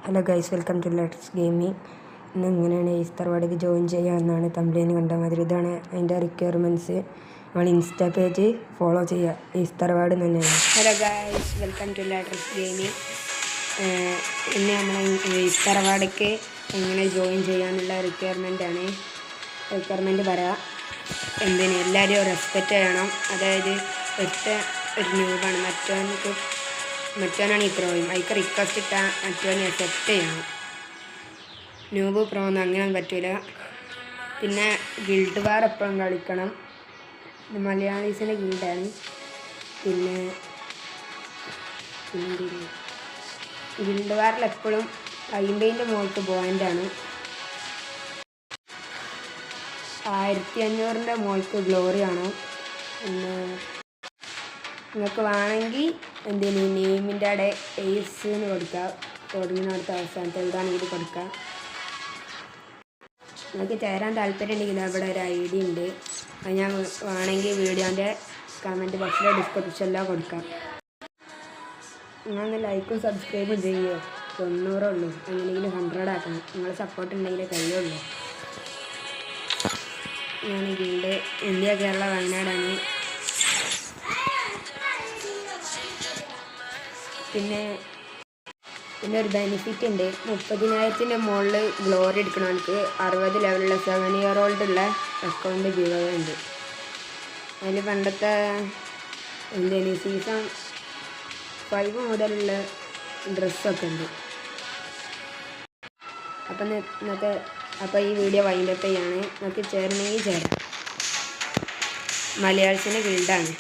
Hello guys, welcome to let's gaming. ഇന്ന് എങ്ങനെയാണ് ഈസ്റ്റർവാർഡിലേക്ക് join ചെയ്യാമെന്നാണ് തമ്പ്ലൈന് കണ്ട മാതിരി. ഇതാണ് അതിൻ്റെ റിക്വയർമെൻറ്റ്സ്. നമ്മൾ ഇൻസ്റ്റാ പേജ് ഫോളോ ചെയ്യുക, ഈസ്റ്റർവാർഡ് തന്നെയാണ്. Hello guys, welcome to let's gaming. ഇന്ന് നമ്മൾ ഈസ്റ്റർവാർഡിലേക്ക് എങ്ങനെ ജോയിൻ ചെയ്യാനുള്ള റിക്വയർമെൻറ്റ് പറയാം. എന്തിന് എല്ലാവരും റെസ്പെക്റ്റ് ചെയ്യണം. അതായത് ഒരു ന്യൂബാണ്, മറ്റവനാണ് ഈ പ്രോയും. അതിക്ക് റിക്വസ്റ്റ് ഇട്ടാൽ മറ്റവനെ അക്സെപ്റ്റ് ചെയ്യണം. ന്യൂബ് പ്രോ ഒന്നും അങ്ങനെ പറ്റില്ല. പിന്നെ ഗിൽഡ് വാർ എപ്പോഴും കളിക്കണം. ഇത് മലയാളീസിൻ്റെ ഗിൽഡാണ്. പിന്നെ ഗിൽഡ് വാറിൽ എപ്പോഴും 50ൻ്റെ മുകൾക്ക് പോയിൻ്റാണ്. 1500ൻ്റെ മുകൾക്ക് ഗ്ലോറി ആണ്. പിന്നെ നിങ്ങൾക്ക് വേണമെങ്കിൽ നെയിമിൻ്റെ അവിടെ എയ്സ് എന്ന് കൊടുക്കുക. തുടങ്ങിനടുത്ത അവസാനത്തെ എവിടെയാണെങ്കിൽ കൊടുക്കുക. നിങ്ങൾക്ക് ചേരാൻ താല്പര്യം ഉണ്ടെങ്കിൽ അവിടെ ഒരു ID ഉണ്ട്. അത് ഞാൻ വേണമെങ്കിൽ വീഡിയോൻ്റെ കമൻറ്റ് ബോക്സിലോ ഡിസ്ക്രിപ്ഷനിലോ കൊടുക്കാം. നിങ്ങളൊന്ന് ലൈക്കും സബ്സ്ക്രൈബും ചെയ്യുമോ? 90 ഉള്ളൂ. എങ്ങനെയെങ്കിലും 100 ആക്കണം. നിങ്ങളെ സപ്പോർട്ട് ഉണ്ടെങ്കിലേ കഴിയുള്ളൂ. ഞാൻ ഗിൽഡ് ഇന്ത്യ, കേരള, വയനാടാണ്. പിന്നെ ഒരു ബെനിഫിറ്റ് ഉണ്ട്. 30,000ൻ്റെ മുകളിൽ ഗ്ലോറി എടുക്കണവർക്ക് 60 ലെവലുള്ള 7 year old ഉള്ള അക്കൗണ്ട് ഗിവ് ഉണ്ട്. അതിൽ പണ്ടത്തെ സീസൺ 5 മുതലുള്ള ഡ്രസ്സൊക്കെ ഉണ്ട്. അപ്പം ഈ വീഡിയോ വൈൻഡപ്പ് ചെയ്യാണ്. നമുക്ക് ചേരണമെങ്കിൽ ചേരാം. മലയാളത്തിൻ്റെ ഗിൽഡാണ്.